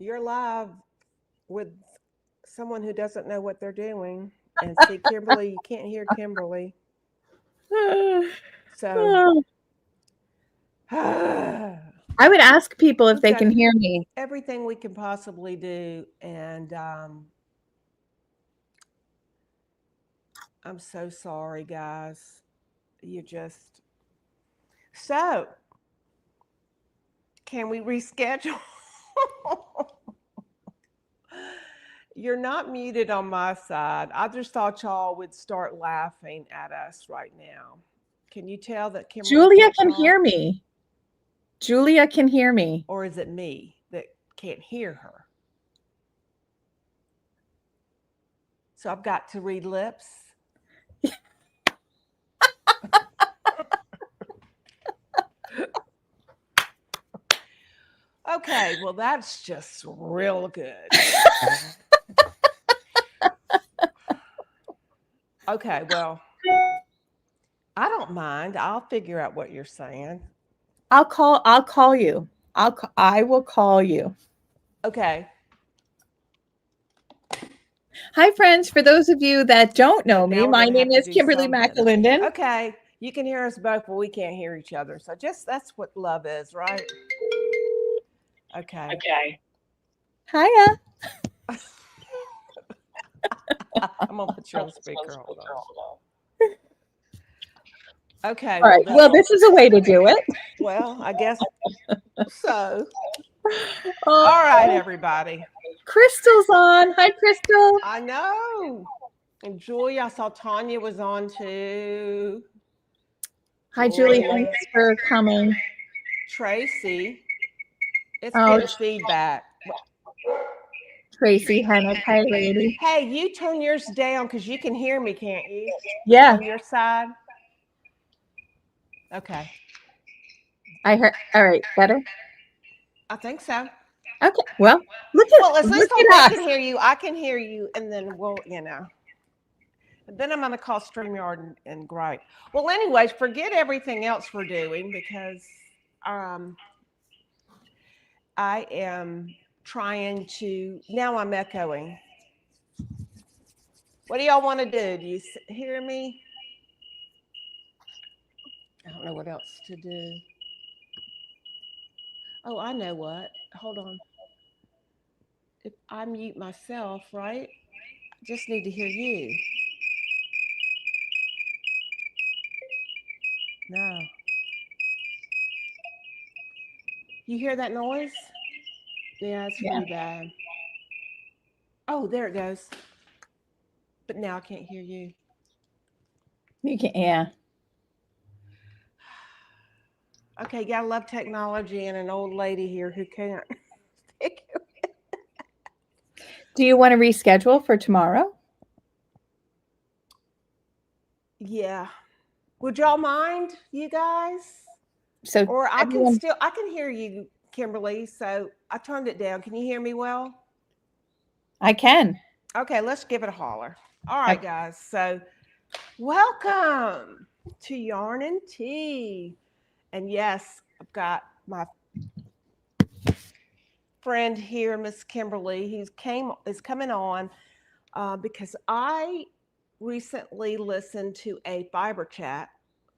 You're live with someone who doesn't know what they're doing. And see, Kimberly, you can't hear Kimberly. So I would ask people if we've they done can hear me. everything we can possibly do. And I'm so sorry, guys. You just. So, can we reschedule? You're not muted on my side. I just thought y'all would start laughing at us right now. Can you tell that Kimberly Julia can't can talk? hear me. Julia can hear me. Or is it me that can't hear her? So I've got to read lips. Okay, well, that's just real good. Okay, well, I don't mind. I'll figure out what you're saying. I'll call you. I will call you. Okay, Hi friends, for those of you that don't so know me, now we're my going to name have to is do Kimberly something. McAlindin. Okay, you can hear us both, but we can't hear each other. So just that's what love is, right? Okay. Hiya. I'm going to put you on speaker. Hold on. Okay, All right. Well, this is a way to do it. I guess so. Oh, All right, everybody. Crystal's on. Hi, Crystal. I know. And Julia, I saw Tanya was on too. Hi, Julie. Julia, Thanks for coming. Tracy. It's Oh, getting feedback. Tracy Hennick. Hi, lady. Hey, you turn yours down because you can hear me, can't you? Yeah, On your side? Okay. I heard. All right, better. I think so. Okay. Well, Well, at look least they at us. can hear you. I can hear you. And then And then I'm going to call StreamYard and gripe. Well, anyways, forget everything else we're doing because um, I am trying to. Now I'm echoing. What do y'all want to do? Do you hear me? I don't know what else to do. Oh, I know what. Hold on. If I mute myself, right? I just need to hear you. No. You hear that noise? Yeah, it's Yeah, pretty bad. Oh, there it goes. But now I can't hear you. you can. Yeah. Okay, gotta love technology and an old lady here who can't. Do you want to reschedule for tomorrow? Yeah. Would y'all mind, you guys? So Or everyone, I can hear you, Kimberly. So I turned it down. Can you hear me well? I can. Okay, let's give it a holler. All Okay. right, guys. So welcome to Yarn and Tea. And yes, I've got my friend here, Miss Kimberly. Is coming on because I recently listened to a fiber chat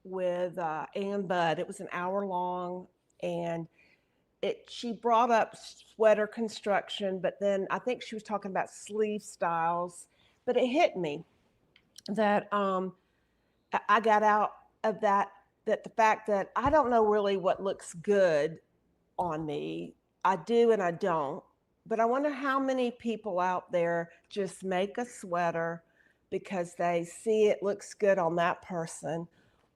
with Ann Budd. It was an hour long, and she brought up sweater construction, but then I think she was talking about sleeve styles. But it hit me that I got out of that the fact that I don't know really what looks good on me. I do and I don't. But I wonder how many people out there just make a sweater because they see it looks good on that person,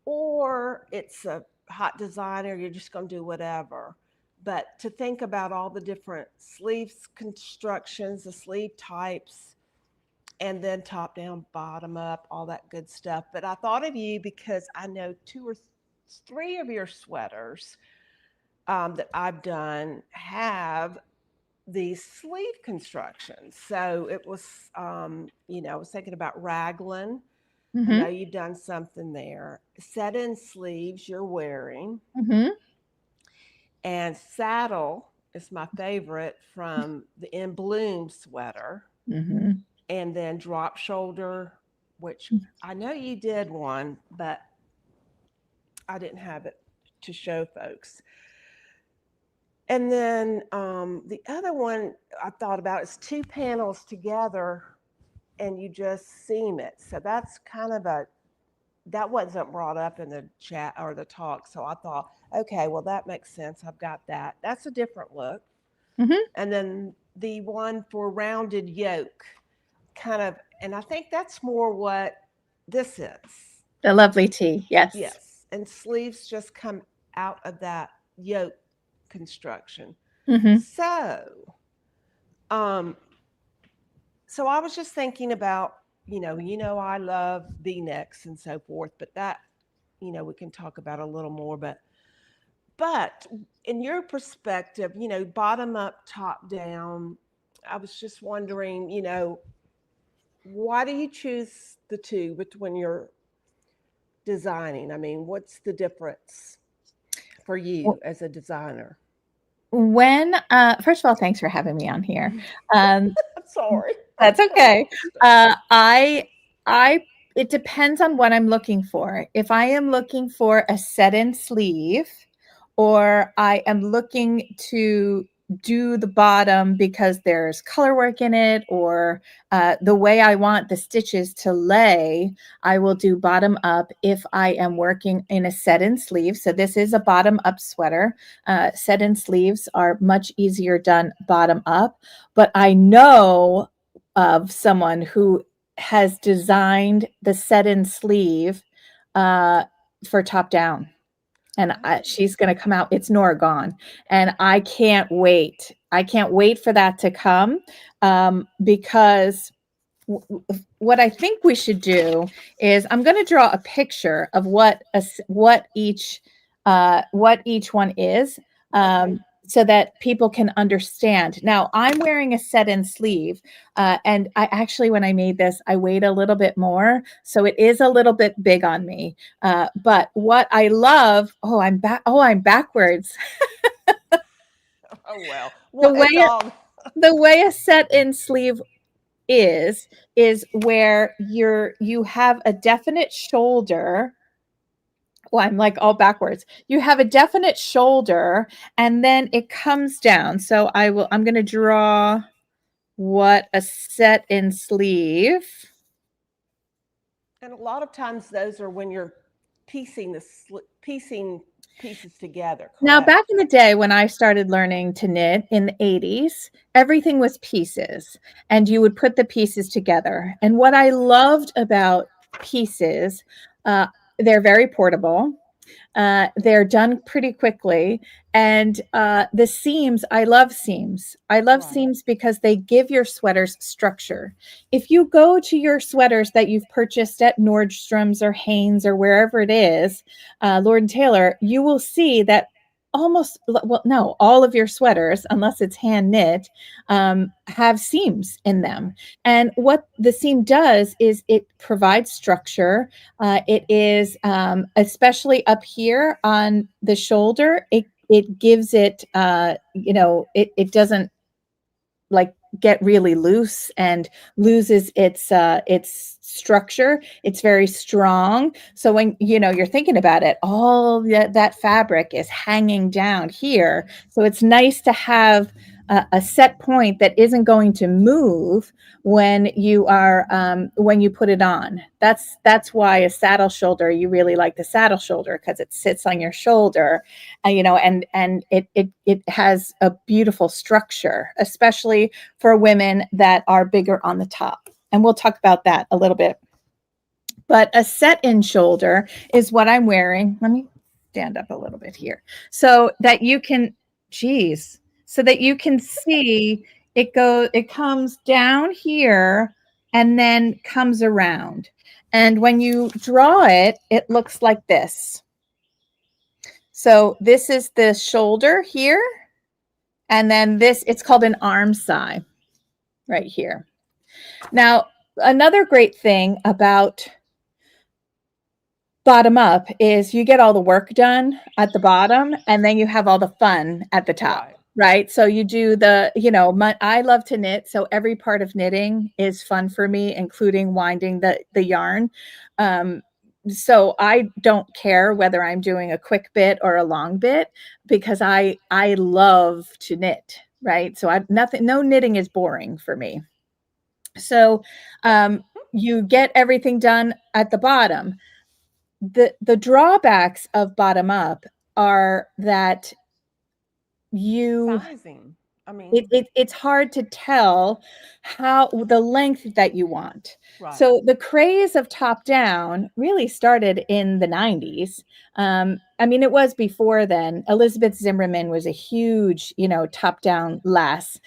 or it's a hot designer, you're just going to do whatever. But to think about all the different sleeves constructions, the sleeve types, and then top down, bottom up, all that good stuff. But I thought of you because I know two or three of your sweaters that I've done have these sleeve constructions. So it was, I was thinking about raglan. I Mm-hmm. know you've done something there. Set in sleeves you're wearing, Mm-hmm. and saddle is my favorite from the In Bloom sweater, Mm-hmm. and then drop shoulder, which I know you did one, but I didn't have it to show folks. And then the other one I thought about is two panels together and you just seam it. So that's kind of that wasn't brought up in the chat or the talk. So I thought, okay, well, that makes sense. I've got that. That's a different look. Mm-hmm. And then the one for rounded yoke, kind of, and I think that's more what this is. The lovely tea. Yes. Yes. And sleeves just come out of that yoke construction. Mm-hmm. Um, so I was just thinking about, I love V-necks and so forth, but that, we can talk about a little more, but in your perspective, bottom up, top down, I was just wondering, why do you choose the two when you're designing? I mean, what's the difference for you as a designer? When first of all, thanks for having me on here. Um, Sorry. that's okay. I it depends on what I'm looking for. If I am looking for a set-in sleeve, or I am looking to do the bottom because there's color work in it, or the way I want the stitches to lay, I will do bottom up if I am working in a set-in sleeve. So this is a bottom up sweater. Set-in sleeves are much easier done bottom up, but I know of someone who has designed the set-in sleeve for top down, and she's going to come out. It's Nora Gone, and I can't wait. I can't wait for that to come, because what I think we should do is I'm going to draw a picture of what each one is. Okay. So that people can understand. Now, I'm wearing a set-in sleeve, and I actually, when I made this, I weighed a little bit more, so it is a little bit big on me. But what I love, I'm back. Oh, I'm backwards. Oh well. The Well, way it's all the way a set-in sleeve is where you have a definite shoulder. Well, I'm like all backwards. You have a definite shoulder, and then it comes down. So I'm going to draw what a set-in sleeve. and a lot of times those are when you're piecing pieces together, Now, back correct? in the day when I started learning to knit in the 80s, everything was pieces, and you would put the pieces together. And what I loved about pieces, they're very portable. They're done pretty quickly. And the seams, I love seams. I love Right. seams because they give your sweaters structure. If you go to your sweaters that you've purchased at Nordstrom's or Hanes or wherever it is, Lord and Taylor, you will see that no, all of your sweaters, unless it's hand knit, have seams in them. And what the seam does is it provides structure. It is, especially up here on the shoulder, it gives it, it doesn't like get really loose and loses its structure. It's very strong. So when you're thinking about it, all that fabric is hanging down here. So it's nice to have a set point that isn't going to move when you put it on. That's why a saddle shoulder, you really like the saddle shoulder, because it sits on your shoulder, and it has a beautiful structure, especially for women that are bigger on the top. And we'll talk about that a little bit. But a set-in shoulder is what I'm wearing. Let me stand up a little bit here so that you can, so that you can see it comes down here and then comes around. And when you draw it, it looks like this. So this is the shoulder here. And then it's called an arm side right here. Now, another great thing about bottom up is you get all the work done at the bottom, and then you have all the fun at the top. Right. right? So you do the, I love to knit, so every part of knitting is fun for me, including winding the yarn. Um, so I don't care whether I'm doing a quick bit or a long bit because I love to knit, right? So no knitting is boring for me. So you get everything done at the bottom. The drawbacks of bottom up are that you Sizing. I mean, it's hard to tell how the length that you want. right. So the craze of top down really started in the 90s. I mean, it was before then. Elizabeth Zimmerman was a huge, top down lass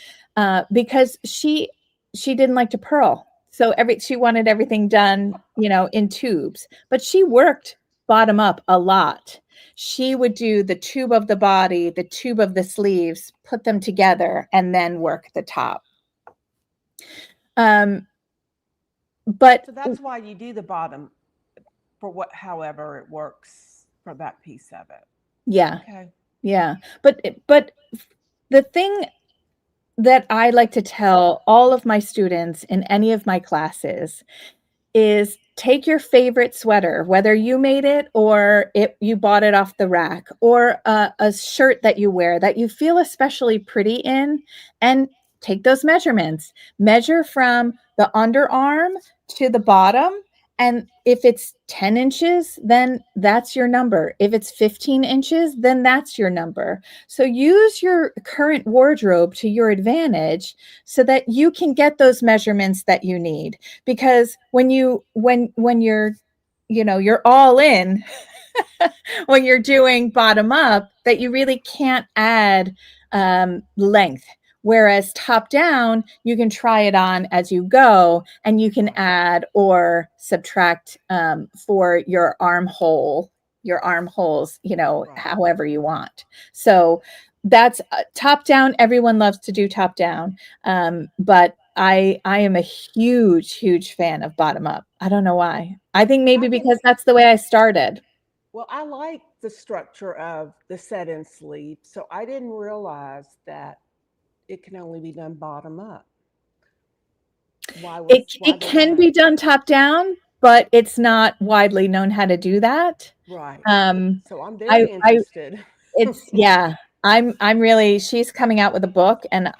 because she didn't like to purl. So she wanted everything done, in tubes, but she worked bottom up a lot. She would do the tube of the body, the tube of the sleeves, put them together, and then work the top. But So that's why you do the bottom for however it works for that piece of it. yeah, Okay. yeah. But the thing that I like to tell all of my students in any of my classes is take your favorite sweater, whether you made it or you bought it off the rack, or a shirt that you wear that you feel especially pretty in, and take those measurements. Measure from the underarm to the bottom. And if it's 10 inches, then that's your number. If it's 15 inches, then that's your number. So use your current wardrobe to your advantage so that you can get those measurements that you need. Because when you're you're all in when you're doing bottom up, that you really can't add length. Whereas top down, you can try it on as you go, and you can add or subtract for your armholes, Right. however you want. So that's top down. Everyone loves to do top down, but I am a huge fan of bottom up. I don't know why. I think maybe I can. because that's the way I started. Well, I like the structure of the set-in sleeve, so I didn't realize that it can only be done bottom up. Why It they don't can have be done top down, but it's not widely known how to do that. right? Um, So I'm I very I interested. it's yeah. I'm really she's coming out with a book, and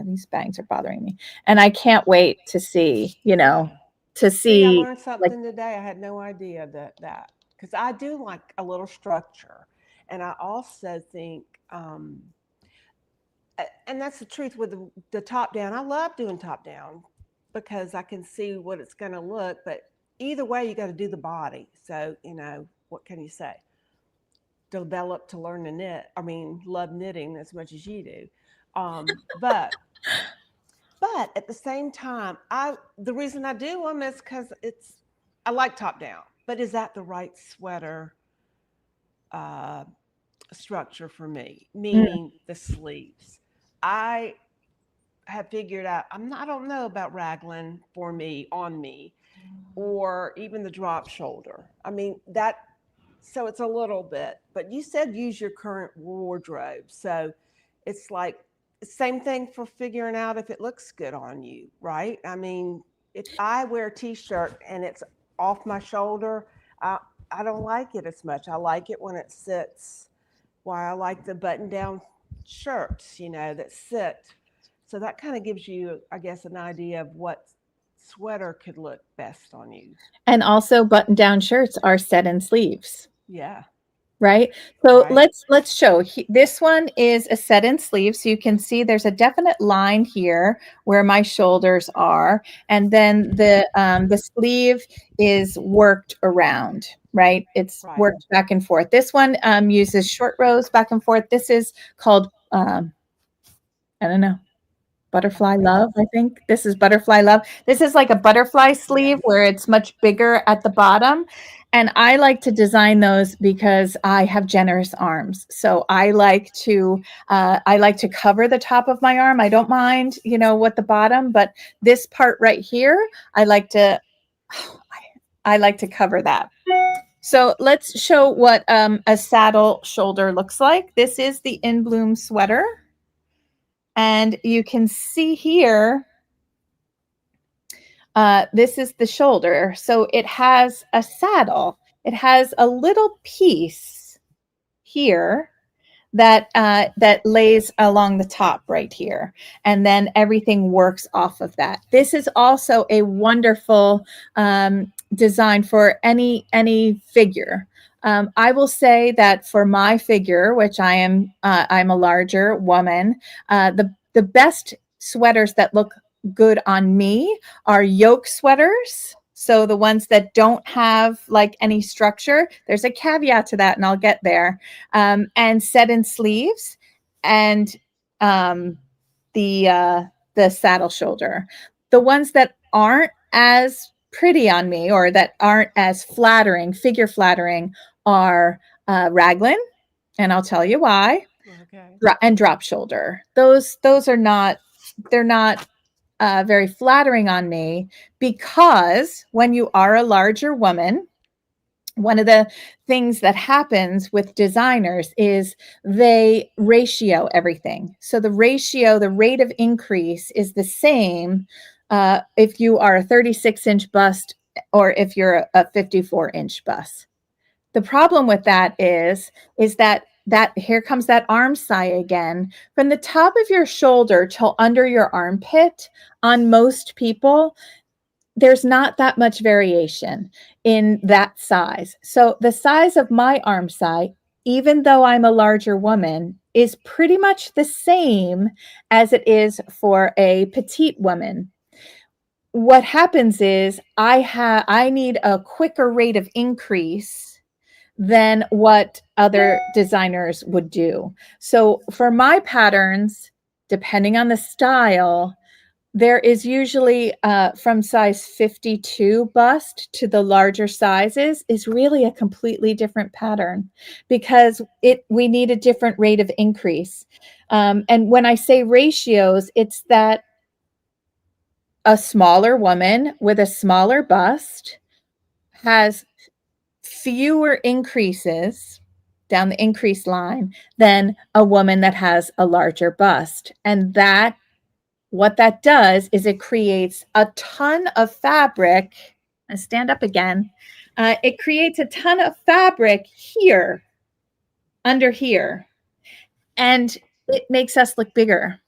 these bangs are bothering me. And I can't wait to see, Yeah. to See, I see learned like something today. I had no idea that because I do like a little structure, and I also think, and that's the truth with the top down. I love doing top down because I can see what it's going to look. But either way, you got to do the body. So what can you say? Develop to learn to knit. I mean, love knitting as much as you do. But at the same time, the reason I do them is because I like top down. But is that the right sweater uh, structure for me? mm, Meaning the sleeves. I have figured out I don't know about raglan for me on me, or even the drop shoulder. I mean that. So it's a little bit. But you said use your current wardrobe, so it's like same thing for figuring out if it looks good on you, right? I mean, if I wear a t-shirt and it's off my shoulder, I I don't like it as much. I like it when it sits. Why I like the button-down shirts, that sit. So that kind of gives you, I guess, an idea of what sweater could look best on you. and also button down shirts are set in sleeves. Yeah. Right? So Right. let's show. This one is a set in sleeve. So you can see there's a definite line here where my shoulders are. And then the sleeve is worked around, right? It's Right. worked back and forth. This one uses short rows back and forth. This is called, I don't know, Butterfly Okay. Love, I think. This is Butterfly Love. This is like a butterfly sleeve Yes. where it's much bigger at the bottom. And I like to design those because I have generous arms. So I like to cover the top of my arm. I don't mind, what the bottom, but this part right here, I like to I like to cover that. So let's show what a saddle shoulder looks like. This is the In Bloom sweater. And you can see here, this is the shoulder. So it has a saddle. It has a little piece here that lays along the top right here, and then everything works off of that. This is also a wonderful design for any figure. I will say that for my figure, which I'm a larger woman, the best sweaters that look good on me are yoke sweaters. So the ones that don't have like any structure, there's a caveat to that, and I'll get there. And set in sleeves, and the saddle shoulder. The ones that aren't as pretty on me, or that aren't as flattering, figure flattering, are raglan, and I'll tell you why. Okay. And drop shoulder. Those are not, they're not very flattering on me, because when you are a larger woman, one of the things that happens with designers is they ratio everything. So the rate of increase is the same if you are a 36-inch bust or if you're a 54-inch bust. The problem with that is that here comes that arm sigh again. From the top of your shoulder till under your armpit, on most people, there's not that much variation in that size. So the size of my arm sigh, even though I'm a larger woman, is pretty much the same as it is for a petite woman. What happens is I need a quicker rate of increase than what other designers would do. So for my patterns, depending on the style, there is usually from size 52 bust to the larger sizes is really a completely different pattern, because we need a different rate of increase. And when I say ratios, it's that a smaller woman with a smaller bust has fewer increases down the increase line than a woman that has a larger bust. And what that does is it creates a ton of fabric. I stand up again. It creates a ton of fabric here, under here, and it makes us look bigger.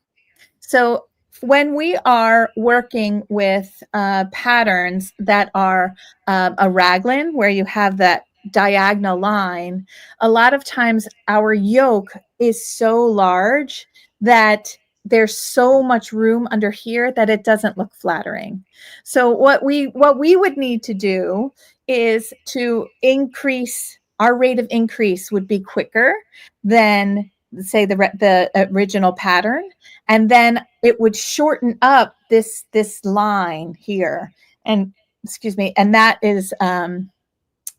So when we are working with patterns that are a raglan, where you have that diagonal line, a lot of times our yoke is so large that there's so much room under here that it doesn't look flattering. So what we would need to do is to increase our rate of increase would be quicker than, say, the original pattern, and then it would shorten up this line here, and excuse me, and that is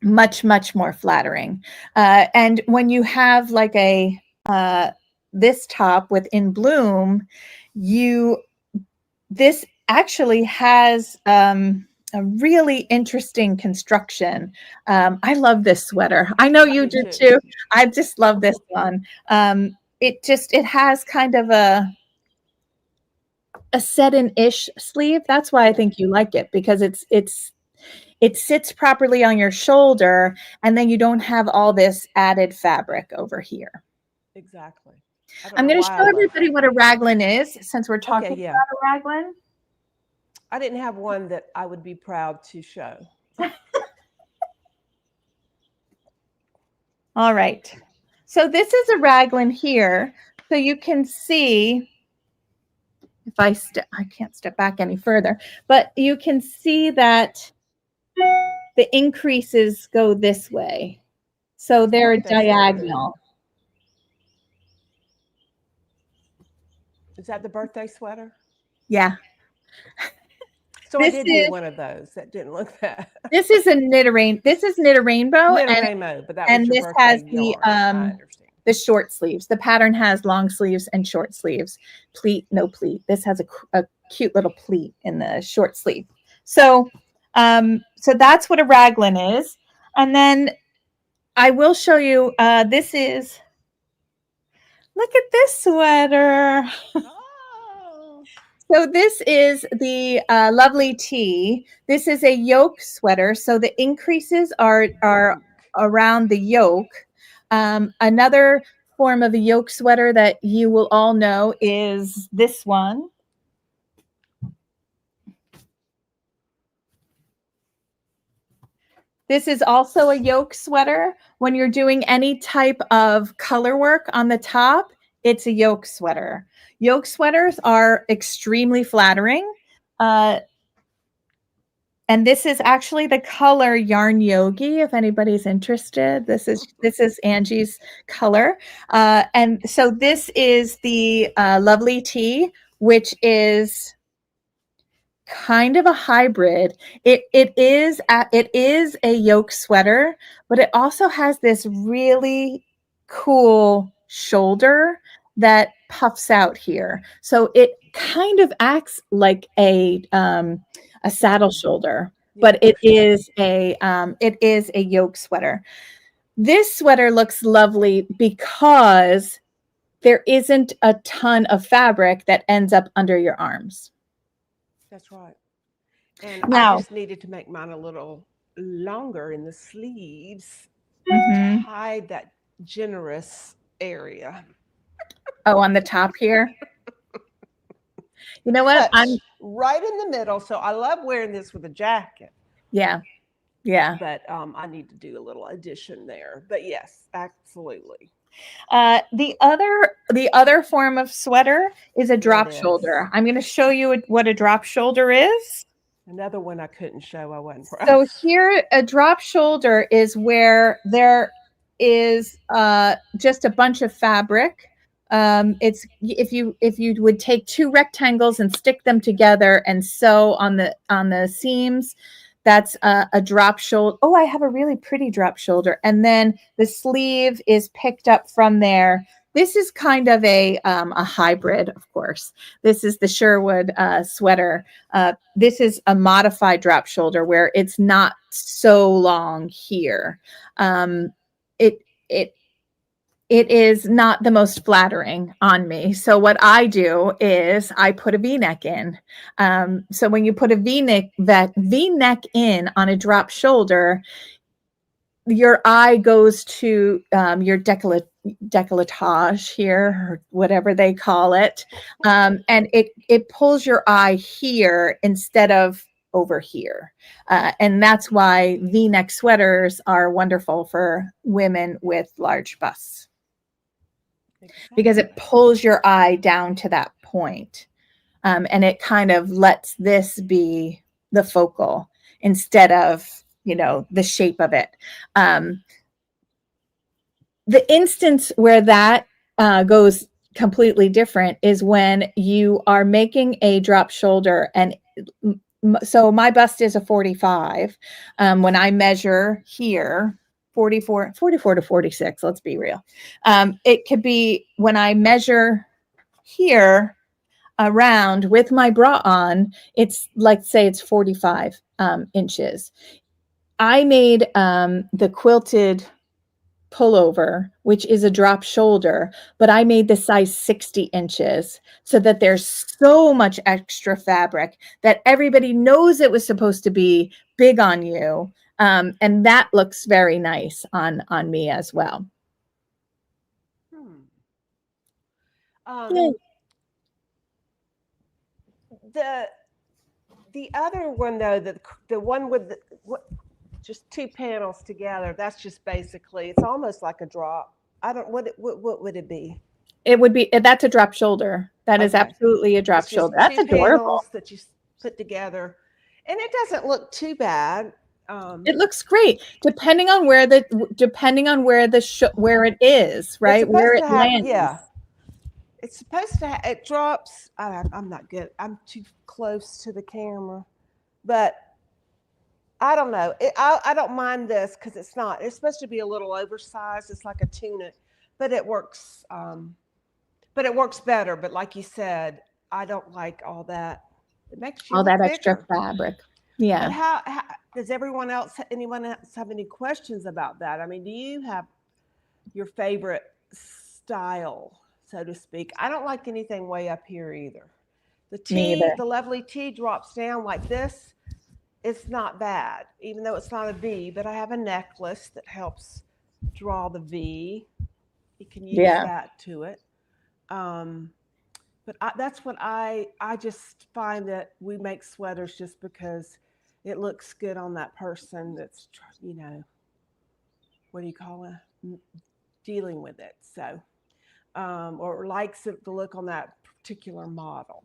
much more flattering. And when you have like a this top with in bloom, this actually has a really interesting construction. I love this sweater. I know you do too. I just love this one. It has kind of a set-in-ish sleeve. That's why I think you like it, because it sits properly on your shoulder, and then you don't have all this added fabric over here. Exactly. I'm going to show everybody what a raglan is, since we're talking Okay, yeah. about a raglan. I didn't have one that I would be proud to show. All right. So this is a raglan here. So you can see, if I can't step back any further, but you can see that the increases go this way. So they're diagonal. Is that the birthday sweater? Yeah. So I did do one of those that didn't look that. This is a knit a rainbow. This is knit a rainbow. Knit a rainbow, but that was your birthday has yarn. I understand. The short sleeves. The pattern has long sleeves and short sleeves. Pleat, no pleat. This has a cute little pleat in the short sleeve. So so that's what a raglan is. And then I will show you, look at this sweater. So this is the lovely tee. This is a yoke sweater. So the increases are around the yoke. Another form of a yoke sweater that you will all know is this one. This is also a yoke sweater. When you're doing any type of color work on the top, it's a yoke sweater. Yoke sweaters are extremely flattering. And this is actually the color Yarn Yogi, if anybody's interested. This is Angie's color. And so this is the lovely tee, which is kind of a hybrid. It is a yoke sweater, but it also has this really cool shoulder that puffs out here. So it kind of acts like a saddle shoulder, but it is a yoke sweater. This sweater looks lovely because there isn't a ton of fabric that ends up under your arms. That's right. And Now, I just needed to make mine a little longer in the sleeves mm-hmm. to hide that generous area. Oh, on the top here. You know what? I'm right in the middle. So I love wearing this with a jacket. Yeah. Yeah. But I need to do a little addition there. But yes, absolutely. The other form of sweater is a drop shoulder. I'm going to show you what a drop shoulder is. Another one I couldn't show. I wasn't proud. So here, a drop shoulder is where there is just a bunch of fabric. It's if you would take two rectangles and stick them together and sew on the seams. That's a drop shoulder. Oh, I have a really pretty drop shoulder. And then the sleeve is picked up from there. This is kind of a hybrid, of course. This is the Sherwood sweater. This is a modified drop shoulder where it's not so long here. It is not the most flattering on me. So what I do is I put a V-neck in. So when you put a V-neck in on a drop shoulder, your eye goes to your décolletage here, or whatever they call it, and it pulls your eye here instead of over here. And that's why V-neck sweaters are wonderful for women with large busts. Because it pulls your eye down to that point. And it kind of lets this be the focal instead of, the shape of it. The instance where that goes completely different is when you are making a drop shoulder. And so my bust is a 45. When I measure here, 44 to 46, let's be real. It could be when I measure here around with my bra on, it's like, say it's 45 inches. I made the quilted pullover, which is a drop shoulder, but I made the size 60 inches so that there's so much extra fabric that everybody knows it was supposed to be big on you. And that looks very nice on me as well. The other one, though, the one with just two panels together, that's just basically, it's almost like a drop. I don't, what would it be? It would be, that's a drop shoulder. That is absolutely a drop shoulder. That's adorable. That you put together, and it doesn't look too bad. It looks great, depending on where it is, right? Where it lands. Yeah. It's supposed to it drops. I'm not good. I'm too close to the camera, but I don't know. I don't mind this because it's supposed to be a little oversized. It's like a tunic, but it works. But it works better. But like you said, I don't like all that. It makes you all that bigger. Extra fabric. Yeah. But how does anyone else have any questions about that? I mean, do you have your favorite style, so to speak? I don't like anything way up here either. The Me T, either. the lovely T drops down like this. It's not bad, even though it's not a V, but I have a necklace that helps draw the V. You can use Yeah. that to it. Um, but that's what I just find that we make sweaters just because it looks good on that person that's, what do you call it? Dealing with it. So, or likes it, the look on that particular model.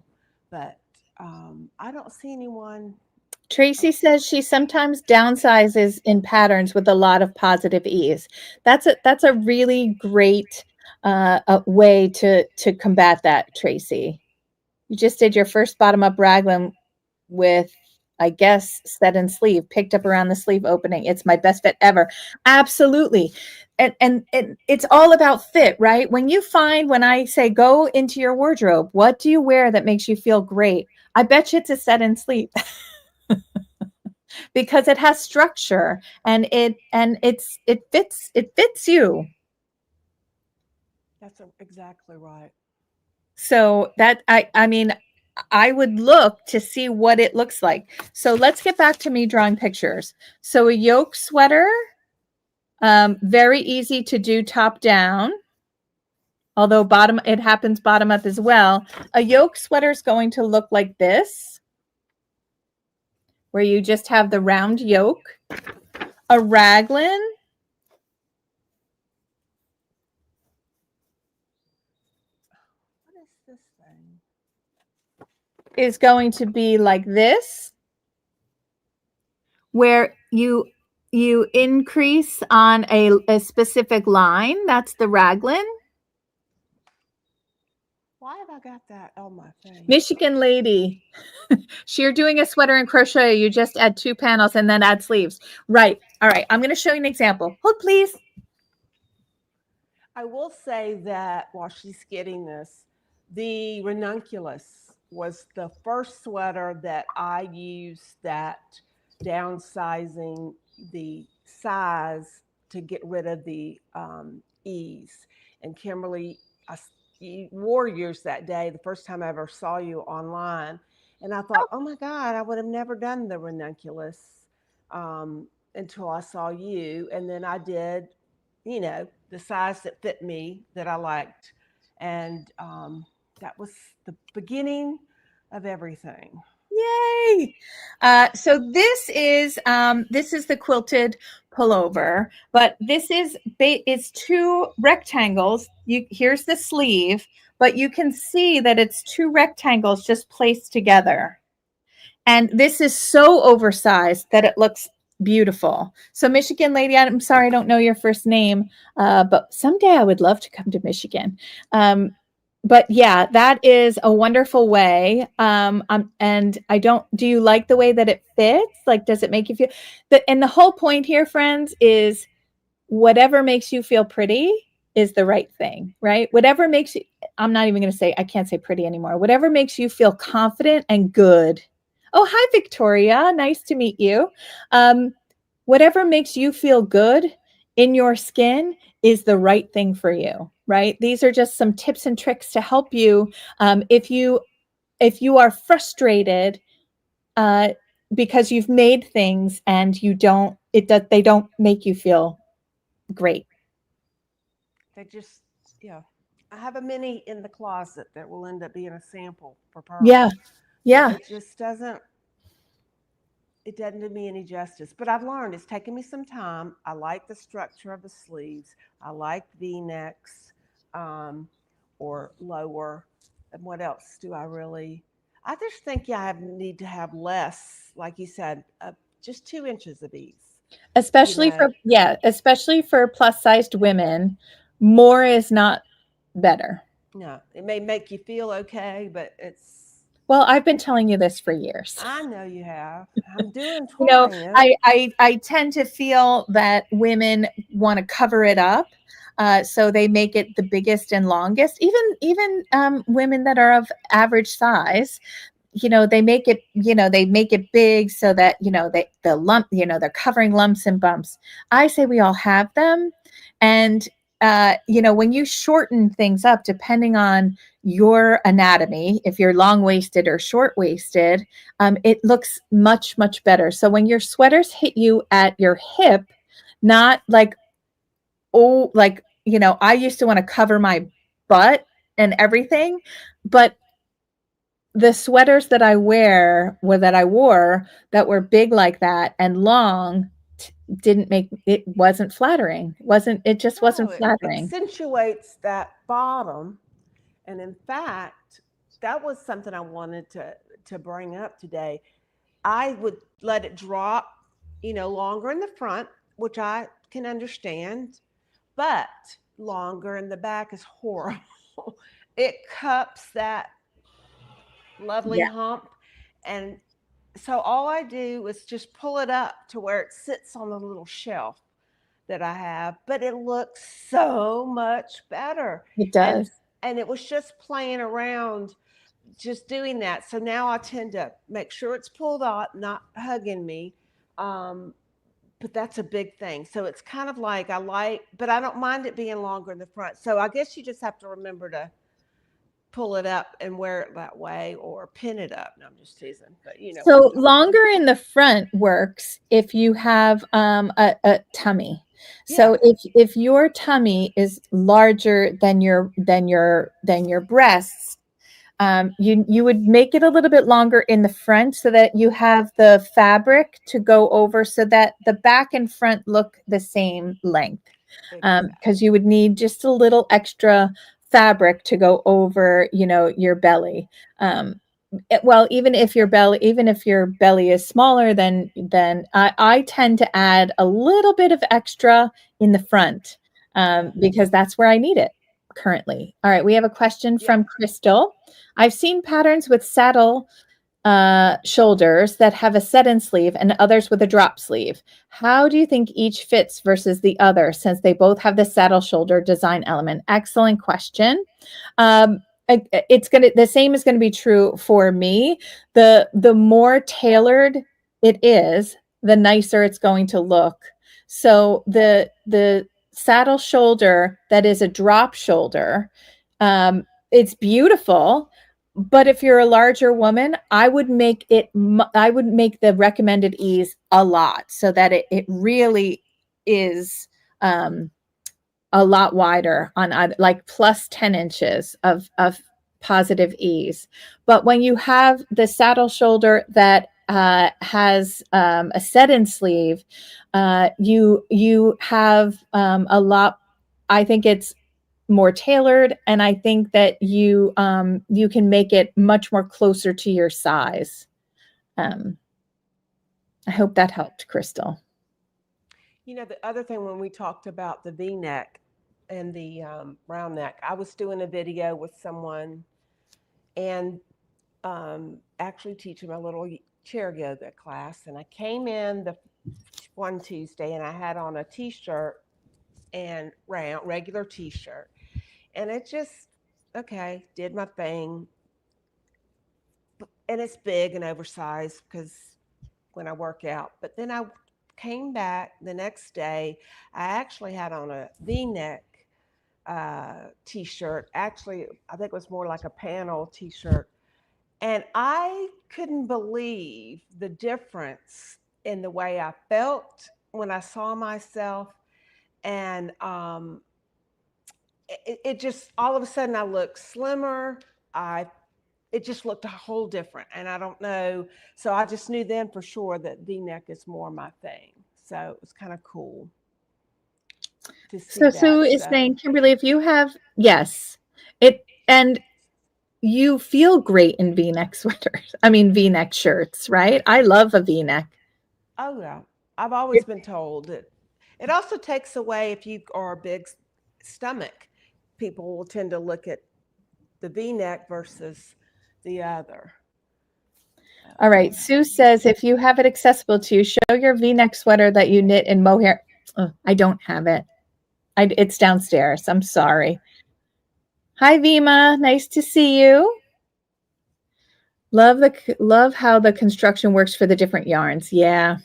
But I don't see anyone. Tracy says she sometimes downsizes in patterns with a lot of positive ease. That's a really great way to combat that, Tracy. You just did your first bottom up raglan with, I guess, set in sleeve, picked up around the sleeve opening. It's my best fit ever. Absolutely. And it's all about fit, right? When I say go into your wardrobe, what do you wear that makes you feel great? I bet you it's a set in sleeve. Because it has structure and it fits you. That's exactly right. So that I mean I would look to see what it looks like. So let's get back to me drawing pictures. So a yoke sweater, very easy to do top down, although it happens bottom up as well. A yoke sweater is going to look like this, where you just have the round yoke. A raglan What is this thing? is going to be like this, where you increase on a specific line. That's the raglan. Why have I got that on my face? Michigan lady. So you're doing a sweater in crochet. You just add 2 panels and then add sleeves. Right. All right. I'm going to show you an example. Hold, please. I will say that while she's getting this, the ranunculus was the first sweater that I used that downsizing the size to get rid of the ease. And Kimberly, you wore yours that day, the first time I ever saw you online. And I thought, oh my God, I would have never done the ranunculus until I saw you. And then I did, the size that fit me that I liked. And that was the beginning of everything. Yay! So this is the quilted pullover, but this is it's 2 rectangles. Here's the sleeve, but you can see that it's 2 rectangles just placed together. And this is so oversized that it looks beautiful. So Michigan lady, I'm sorry I don't know your first name, but someday I would love to come to Michigan. But yeah, that is a wonderful way. And do you like the way that it fits? Like, does it make you feel and the whole point here, friends, is whatever makes you feel pretty is the right thing, right? Whatever makes you, I'm not even going to say, I can't say pretty anymore. Whatever makes you feel confident and good. Oh, hi, Victoria. Nice to meet you. Whatever makes you feel good in your skin is the right thing for you, right? These are just some tips and tricks to help you. If you are frustrated because you've made things and they don't make you feel great. They just, yeah. I have a mini in the closet that will end up being a sample for Pearl. Yeah. Yeah. But it just doesn't do me any justice. But I've learned it's taken me some time. I like the structure of the sleeves. I like V-necks or lower. And what else do I really? I just think I need to have less, like you said, just 2 inches of ease. Especially for plus sized women, more is not better. No, it may make you feel okay, but well, I've been telling you this for years. I know you have. I'm doing trying. I tend to feel that women want to cover it up. So they make it the biggest and longest. Even women that are of average size, they make it big so that they're covering lumps and bumps. I say we all have them, and when you shorten things up, depending on your anatomy, if you're long-waisted or short-waisted, it looks much, much better. So when your sweaters hit you at your hip, not like, oh, like, I used to want to cover my butt and everything, but the sweaters that I wore that were big like that and long didn't make it wasn't flattering. It just No, wasn't it flattering. accentuates that bottom. And in fact, that was something I wanted to bring up today. I would let it drop, longer in the front, which I can understand, but longer in the back is horrible. It cups that lovely Yeah. hump. And so all I do is just pull it up to where it sits on the little shelf that I have, but it looks so much better. It And does. and it was just playing around, just doing that. So now I tend to make sure it's pulled out, not hugging me. Um, but that's a big thing. So it's kind of like but I don't mind it being longer in the front. So I guess you just have to remember to pull it up and wear it that way or pin it up. No, I'm just teasing, but you know what I'm So talking about. longer in the front works if you have a tummy. Yeah, So if your tummy is larger than your breasts, you would make it a little bit longer in the front so that you have the fabric to go over, so that the back and front look the same length. Because exactly. you would need just a little extra fabric to go over, your belly. Well, even if your belly is smaller, then I tend to add a little bit of extra in the front, Yeah. because that's where I need it currently. All right, we have a question Yeah. from Crystal. I've seen patterns with saddle shoulders that have a set-in sleeve and others with a drop sleeve. How do you think each fits versus the other, since they both have the saddle shoulder design element? Excellent question. Um, the same is going to be true for me. The more tailored it is, the nicer it's going to look. So the saddle shoulder that is a drop shoulder, it's beautiful. But if you're a larger woman, I would make the recommended ease a lot, so that it really is um, a lot wider on like plus 10 inches of positive ease. But when you have the saddle shoulder that has a set-in sleeve, you have a lot. I think it's more tailored, and I think that you can make it much more closer to your size. Um, I hope that helped, Crystal. The other thing when we talked about the V neck and the round neck, I was doing a video with someone and actually teaching my little chair yoga class. And I came in the one Tuesday and I had on a t shirt and round, regular t shirt. And it just, okay, did my thing. And it's big and oversized because when I work out. But then I came back the next day. I actually had on a V-neck t-shirt. Actually, I think it was more like a panel t-shirt, and I couldn't believe the difference in the way I felt when I saw myself, and it just all of a sudden I looked slimmer. I It just looked a whole different. And I don't know. So I just knew then for sure that V-neck is more my thing. So it was kind of cool to see So Sue that. is So saying, Kimberly, if you have, yes, it, and you feel great in V-neck sweaters. I mean, V-neck shirts, right? I love a V-neck. oh yeah, I've always been told that it also takes away if you are a big stomach. People will tend to look at the V-neck versus the other. All right. Sue says, if you have it accessible to you, show your V-neck sweater that you knit in mohair. Oh, I don't have it. It's downstairs. I'm sorry. Hi, Vima. Nice to see you. Love how the construction works for the different yarns. Yeah,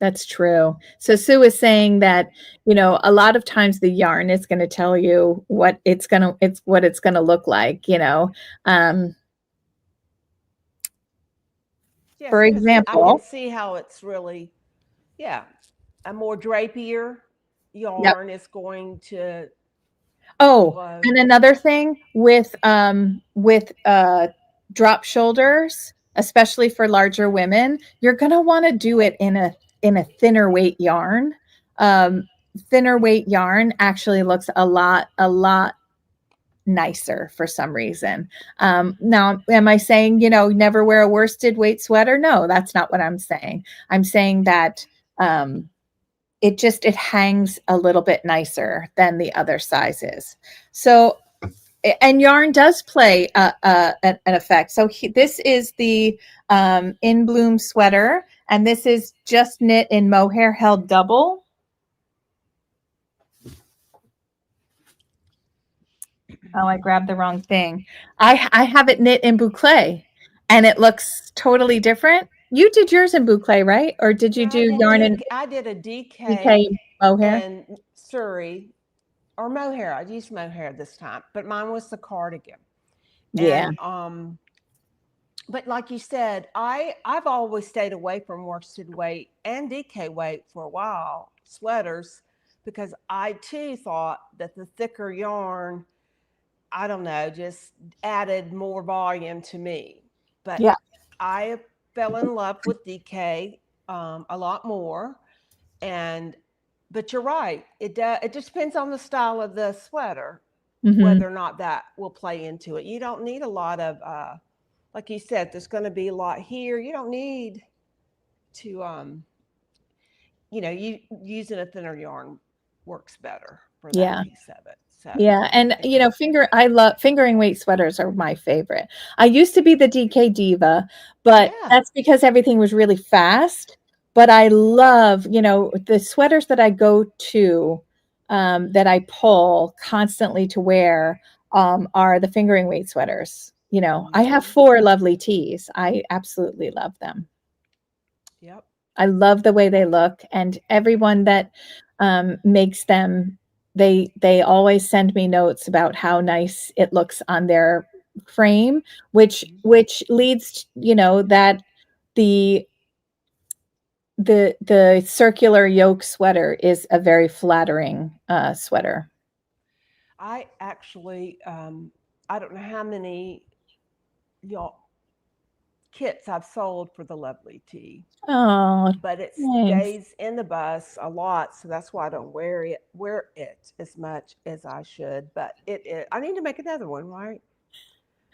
That's true. So Sue is saying that, a lot of times the yarn is going to tell you what it's going to look like, Um, Yes, for because I can example, see how it's really, yeah, a more drapier yep. yarn is going to Oh, flow. and another thing with drop shoulders, especially for larger women, you're going to want to do it in a thinner weight yarn. Um, Thinner weight yarn actually looks a lot nicer for some reason. Now, am I saying, never wear a worsted weight sweater? No, that's not what I'm saying. I'm saying that um, it hangs a little bit nicer than the other sizes. So, and yarn does play an effect. So this is the In Bloom sweater, and this is just knit in mohair held double. Oh, I grabbed the wrong thing. I have it knit in boucle, and it looks totally different. You did yours in boucle, right? Or did you Yeah, do yarn in I did a DK DK mohair? and Surrey or mohair. I used mohair this time, but mine was the cardigan. Yeah. And but like you said, I've always stayed away from worsted weight and DK weight for a while sweaters because I too thought that the thicker yarn, I don't know, just added more volume to me. But Yeah. I fell in love with DK a lot more. And but you're right, it just depends on the style of the sweater Hmm. whether or not that will play into it. You don't need a lot of like you said, there's going to be a lot here. You don't need to you using a thinner yarn works better for that Yeah. piece of it. So Yeah, and I think I love fingering weight sweaters are my favorite. I used to be the DK diva, but yeah. that's because everything was really fast. But I love, the sweaters that I go to, that I pull constantly to wear, are the fingering weight sweaters. I have Mm-hmm. 4 lovely tees. I absolutely love them. Yep. I love the way they look, and everyone that makes them, they always send me notes about how nice it looks on their frame, which Mm-hmm. which leads, that the the circular yoke sweater is a very flattering sweater. I actually I don't know how many y'all kits I've sold for the lovely tea, Oh, but it thanks. stays in the bus a lot, so that's why I don't wear it as much as I should. But I need to make another one, right?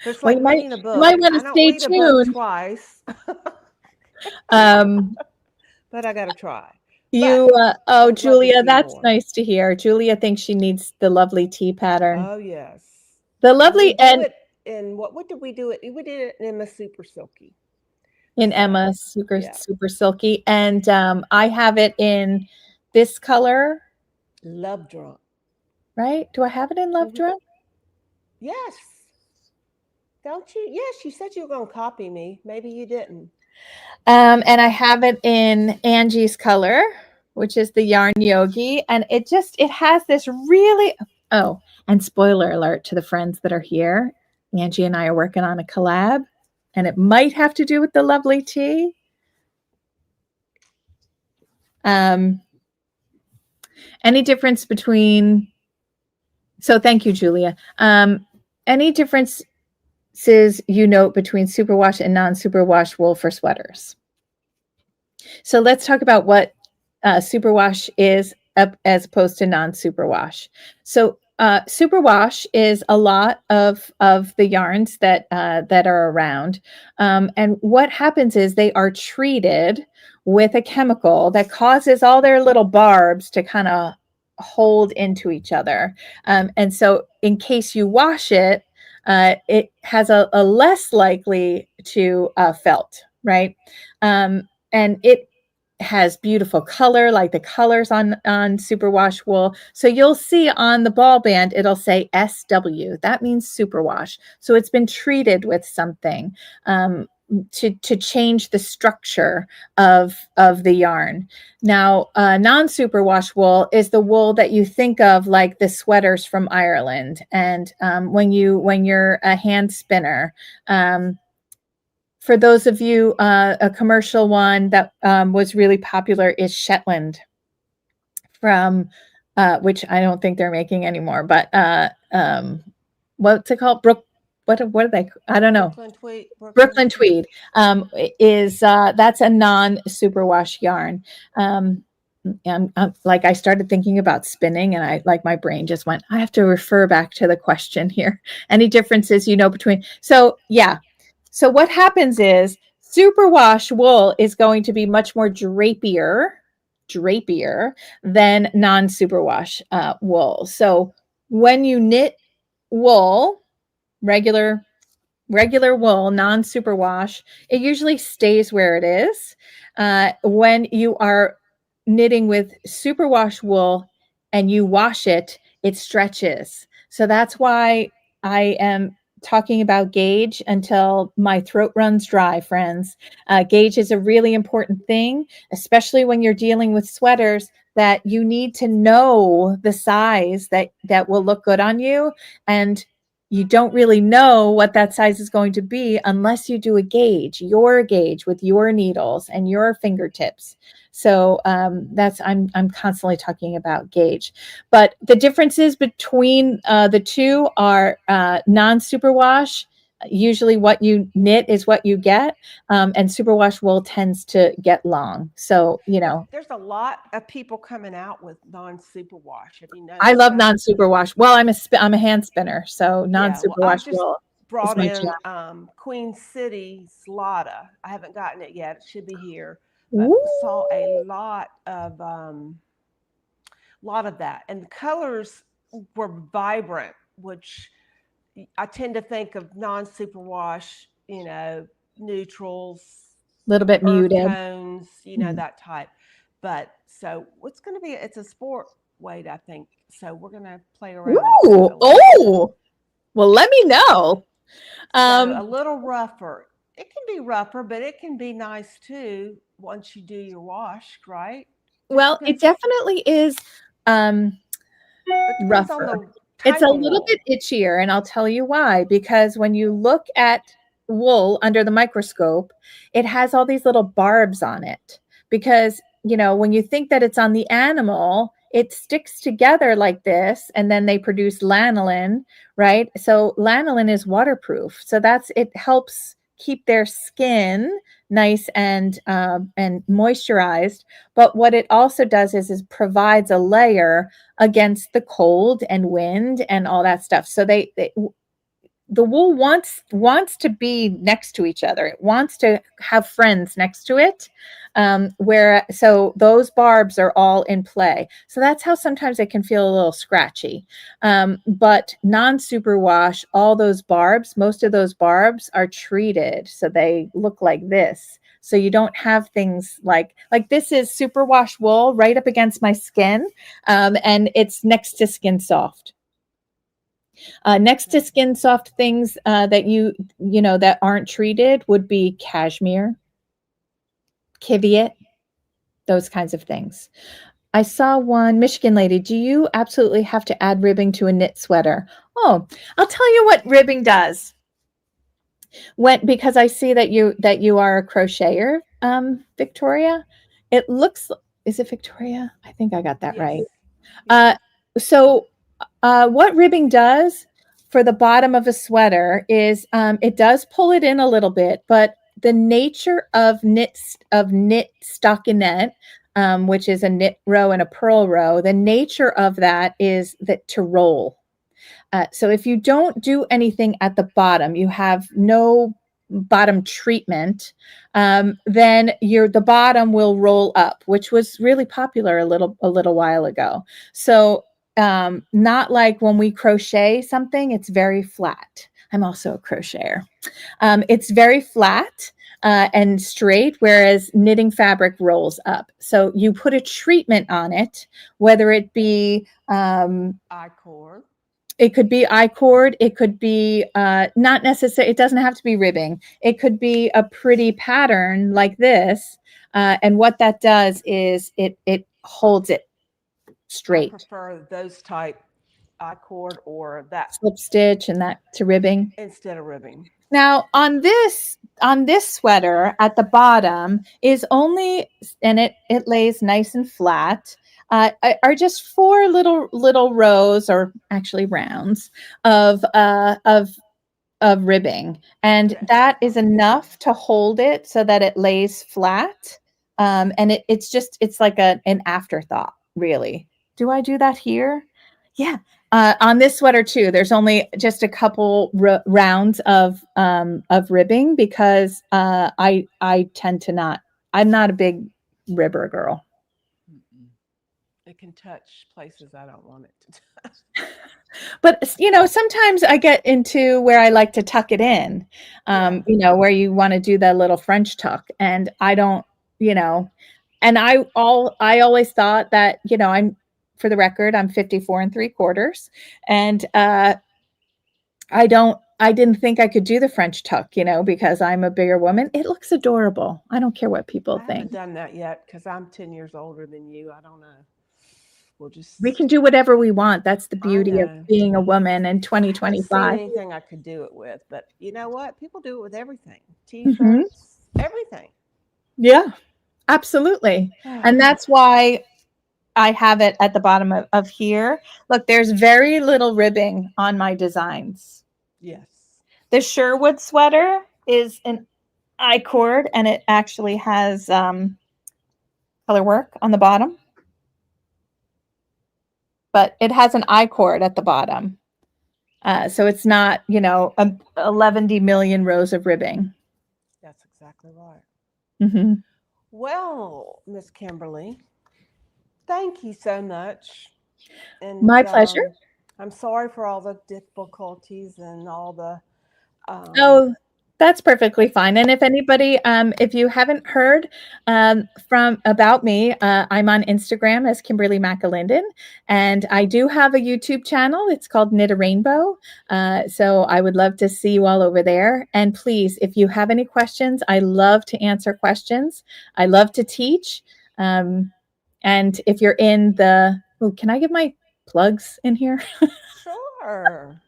It's Well, like reading a you might book. want I to don't stay read a book tuned. twice, Um, but I got to try. But oh, I would love to Julia, see that's more. nice to hear. Julia thinks she needs the lovely tea pattern. Oh yes, The and we lovely do and it in what did we do it? We did it in a super silky. in So Emma, super yeah, super silky, and I have it in this color, love drunk. right? Do I have it in Love Mm-hmm. Drunk? Yes, don't you? Yes, you said you were going to copy me. Maybe you didn't. And I have it in Angie's color, which is the yarn Yogi, and it has this really, oh, and spoiler alert to the friends that are here. Angie and I are working on a collab, and it might have to do with the lovely tea. Um, any difference between So thank you, Julia. Any differences you note between superwash and non-superwash wool for sweaters? So let's talk about what superwash is as opposed to non-superwash. So superwash is a lot of the yarns that are around, and what happens is they are treated with a chemical that causes all their little barbs to kind of hold into each other, and so in case you wash it, it has a less likely to felt, right? And it has beautiful color, like the colors on superwash wool. So you'll see on the ball band, it'll say SW. That means superwash. So it's been treated with something. to change the structure of the yarn. Now, non-superwash wool is the wool that you think of like the sweaters from Ireland, and when you're a hand spinner. For those of you, a commercial one that was really popular is Shetland, from which I don't think they're making anymore, but what's it called? What are they? I don't know. Brooklyn tweed. Brooklyn tweed is that's a non-superwash yarn. And like I started thinking about spinning, and I like my brain just went, I have to refer back to the question here. Any differences, between? So yeah. So what happens is superwash wool is going to be much more drapier than non-superwash wool. So when you knit wool, regular wool, non-superwash, it usually stays where it is. When you are knitting with superwash wool and you wash it, it stretches. So that's why I am talking about gauge until my throat runs dry, friends. Gauge is a really important thing, especially when you're dealing with sweaters, that you need to know the size that will look good on you. And you don't really know what that size is going to be unless you do your gauge with your needles and your fingertips. So that's I'm constantly talking about gauge, but the differences between the two are non-superwash. Usually, what you knit is what you get, and superwash wool tends to get long. So there's a lot of people coming out with non-superwash. Have you I noticed love that? non-superwash. Well, I'm a hand spinner, so Yeah. Well, I non-superwash just wool is brought my jam. in Queen City Slaughter. I haven't gotten it yet. It should be here, but Ooh. saw a lot of that, and the colors were vibrant, which I tend to think of non-superwash, neutrals, Little bit earth muted. tones, Mhm. that type. But so what's going to be? It's a sport weight, I think. So we're going to play around with that Ooh, a little bit. oh, well, let me know. So a Um, little rougher. It can be rougher, but it can be nice too once you do your wash, right? Just well, it depends. definitely is um, It depends on rougher. the It's type a of little bit wool. itchier, and I'll tell you why. Because when you look at wool under the microscope, it has all these little barbs on it. Because, when you think that it's on the animal, it sticks together like this, and then they produce lanolin, right? So lanolin is waterproof. So it helps keep their skin nice and moisturized. But what it also does is provides a layer against the cold and wind and all that stuff. So the wool wants to be next to each other. It wants to have friends next to it. So those barbs are all in play. So that's how sometimes it can feel a little scratchy. But non-superwash, most of those barbs are treated, so they look like this. So you don't have things like this is superwash wool right up against my skin, and it's next to Skin Soft. Next to Skin Soft things that that aren't treated would be cashmere, Kiviot, those kinds of things. I saw one Michigan lady. Do you absolutely have to add ribbing to a knit sweater? Oh, I'll tell you what ribbing does. Because I see that you are a crocheter, Victoria. It looks, is it Victoria? I think I got that Yes. right. Yes. So what ribbing does for the bottom of a sweater is it does pull it in a little bit, but the nature of knit stockinette, which is a knit row and a purl row, the nature of that is that to roll. So if you don't do anything at the bottom, you have no bottom treatment, then the bottom will roll up, which was really popular a little while ago. So not like when we crochet something, it's very flat. I'm also a crocheter. It's very flat and straight, whereas knitting fabric rolls up. So you put a treatment on it, whether it be I-cord. It could be I-cord. It could be not necessarily, it doesn't have to be ribbing. It could be a pretty pattern like this. And what that does is it holds it I straight. prefer those type I-cord or that Slip stitch and that to ribbing. instead of ribbing. Now on this sweater at the bottom is only, and it lays nice and flat, are just 4 little rows, or actually rounds, of ribbing, and Okay. that is enough to hold it so that it lays flat. And it's like an afterthought, really. Do I do that here? Yeah. On this sweater too, there's only just a couple rounds of ribbing because I tend to not. I'm not a big ribber girl. It can touch places I don't want it to touch. But sometimes I get into where I like to tuck it in, Yeah. where you want to do the little French tuck, and I don't, and I always thought that, for the record, I'm 54 3/4, and I didn't think I could do the French tuck, because I'm a bigger woman. It looks adorable. I don't care what people I haven't think. done that yet because I'm 10 years older than you. I don't know. We'll just. We can do whatever we want. That's the I beauty of know. being a woman in I haven't seen 2025. anything I could do it with, but you know what? People do it with everything. Mhm. T-shirts, everything. Yeah, absolutely. And that's why I have it at the bottom of here. Look, there's very little ribbing on my designs. Yes. The Sherwood sweater is an I-cord, and it actually has color work on the bottom. But it has an I-cord at the bottom. So it's not, 11 million rows of ribbing. That's exactly right. Mm-hmm. Well, Miss Kimberly, thank you so much. And My pleasure. I'm sorry for all the difficulties and all the. Oh, that's perfectly fine. And if anybody, if you haven't heard about me, I'm on Instagram as Kimberly McAlindin, and I do have a YouTube channel. It's called Knit a Rainbow. So I would love to see you all over there. And please, if you have any questions, I love to answer questions. I love to teach. And if you're in can I give my plugs in here? Sure.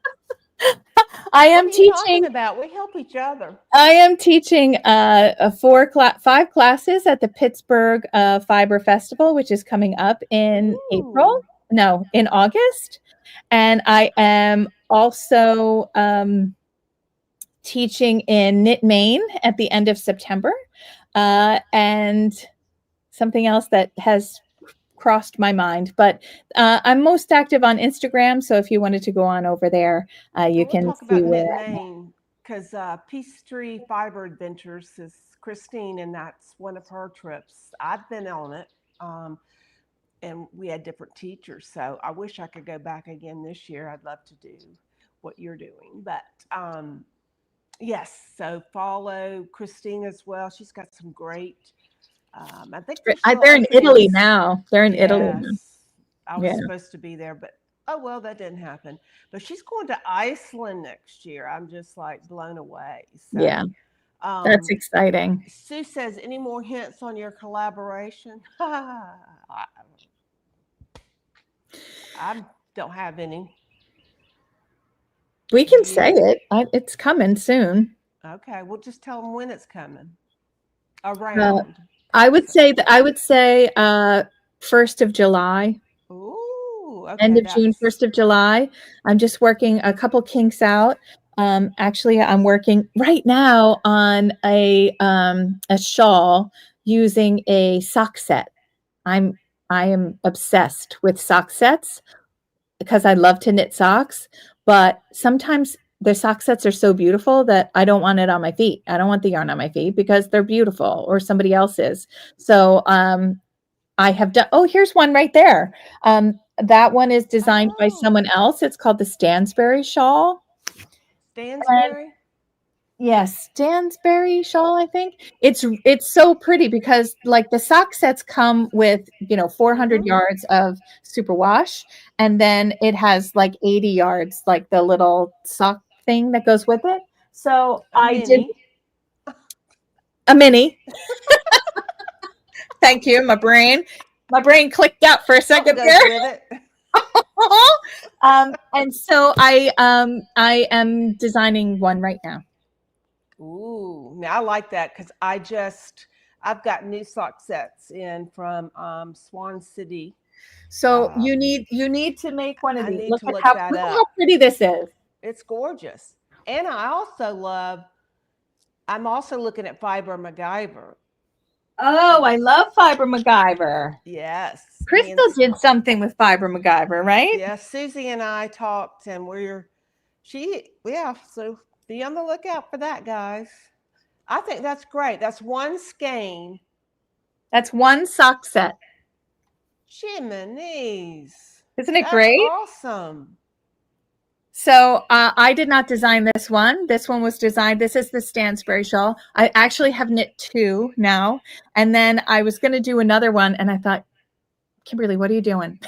I am What are you talking teaching. about? We help each other. I am teaching 5 classes at the Pittsburgh Fiber Festival, which is coming up in in August. And I am also teaching in Knit Maine at the end of September. And something else that has crossed my mind, but I'm most active on Instagram. So if you wanted to go on over there, you can talk see about where. Knit Maine because Peace Tree Fiber Adventures is Christine, and that's one of her trips. I've been on it, and we had different teachers. So I wish I could go back again this year. I'd love to do what you're doing, but yes. So follow Christine as well. She's got some great. I think they're in Italy now. They're in Italy now. I was supposed to be there, but oh well, that didn't happen. But she's going to Iceland next year. I'm just like blown away. So, yeah, that's exciting. Sue says, any more hints on your collaboration? I don't have any. We can say it. It's coming soon. Okay, we'll just tell them when it's coming. Around. I would say 1st of July. Ooh, okay, end of June, 1st of July. I'm just working a couple kinks out. Actually, I'm working right now on a shawl using a sock set. I am obsessed with sock sets because I love to knit socks, but sometimes the sock sets are so beautiful that I don't want it on my feet. I don't want the yarn on my feet because they're beautiful or somebody else's. So I have done, here's one right there. That one is designed by someone else. It's called the Stansberry shawl. Stansberry? Yes, Stansberry shawl, I think. It's so pretty because like the sock sets come with, 400 Mm-hmm. yards of superwash, and then it has like 80 yards, like the little sock thing that goes with it. So A I did mini. a mini. Thank you, my brain clicked out for a What second goes there. with it? And so I am designing one right now. Ooh, now I like that because I've got new sock sets in from Swan City. So Um, you need to make one of I these. need Look to at look how that look at how up. pretty this is. It's gorgeous. And I'm also looking at Fiber MacGyver. Oh, And I love Fiber MacGyver. yes, Crystal did something with Fiber MacGyver, right? yeah, Susie and I talked and yeah, so be on the lookout for that, guys. I think that's great. That's one skein. That's one sock set. Chimneys. Isn't it That's great? awesome. So I did not design this one. This one was designed. This is the Stansberry shawl. I actually have knit two now. And then I was going to do another one. And I thought, Kimberly, what are you doing?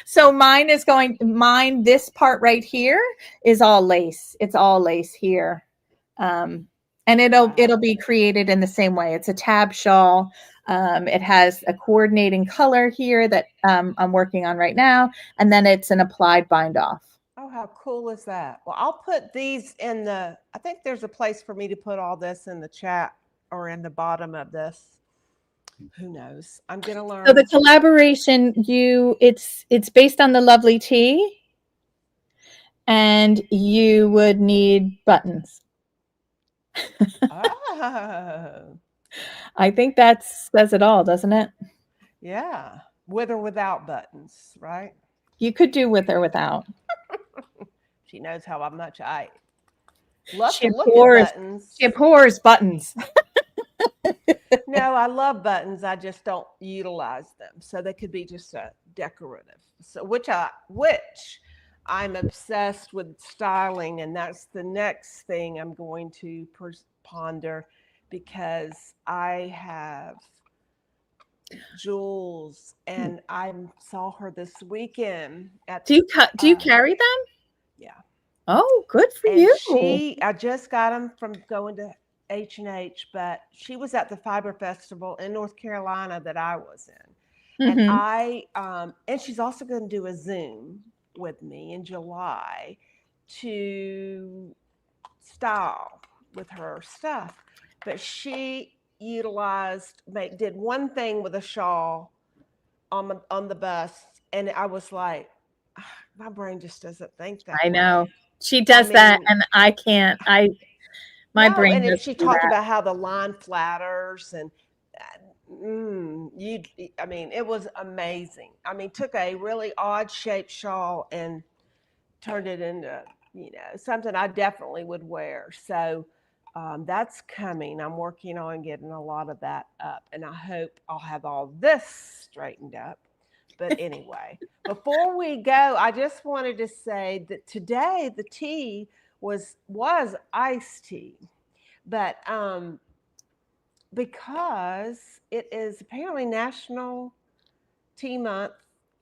So this part right here is all lace. It's all lace here. And it'll Wow. be created in the same way. It's a tab shawl. It has a coordinating color here that I'm working on right now, and then it's an applied bind off. Oh, how cool is that? Well, I'll put these I think there's a place for me to put all this in the chat or in the bottom of this. Who knows? I'm going to So the learn. collaboration, it's based on the lovely tea, and you would need buttons. Oh, I think that says it all, doesn't it? yeah. With or without buttons, right? You could do with or without. She knows how much I love She to look at abhors, buttons. she abhors buttons. No, I love buttons. I just don't utilize them. So they could be just a decorative. So which I'm obsessed with styling, and that's the next thing I'm going to ponder because I have Jules, and I saw her this weekend at Do you carry them? yeah, Oh, good for and you. I just got them from going to H&H, but she was at the Fiber Festival in North Carolina that I was in. And Hmm. and she's also going to do a Zoom with me in July to style with her stuff. But she did one thing with a shawl on the bus, and I was like, "Ah, my brain just doesn't think that I know. way. She I does that, mean, and I can't. My no, brain and doesn't she do talked that. about how the line flatters and I mean, it was amazing. I mean, took a really odd shaped shawl and turned it into, something I definitely would wear. So that's coming. I'm working on getting a lot of that up, and I hope I'll have all this straightened up. But anyway, before we go, I just wanted to say that today the tea was iced tea, but because it is apparently National Tea Month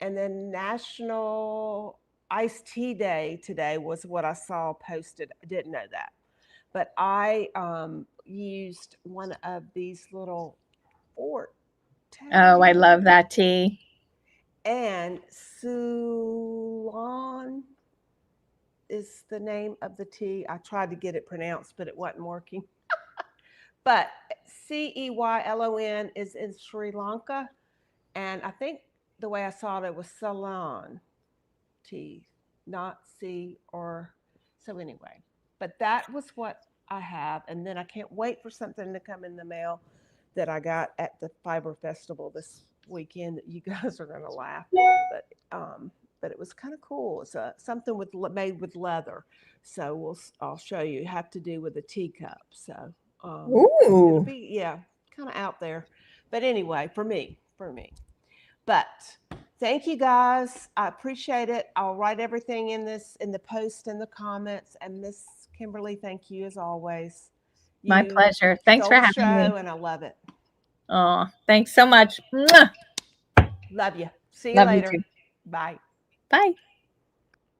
and then National Iced Tea Day today was what I saw posted. I didn't know that. But I used one of these little Fort Oh, I love Taylor that tea. and Ceylon is the name of the tea. I tried to get it pronounced, but it wasn't working. But Ceylon is in Sri Lanka. And I think the way I saw it was Ceylon tea, not C or so anyway. But that was what I have. And then I can't wait for something to come in the mail that I got at the Fiber Festival this weekend that you guys are going to laugh. But it was kind of cool. It's something made with leather. So I'll show you. It have to do with a teacup. So it'll Ooh. be yeah, kind of out there. But anyway, for me. But thank you guys. I appreciate it. I'll write everything in the post in the comments. And Miss Kimberly, thank you as always. My You pleasure. Thanks stole for the having me. show, and I love it. Oh, thanks so much. Mwah! Love you. See you Love you later. too. Bye. Bye.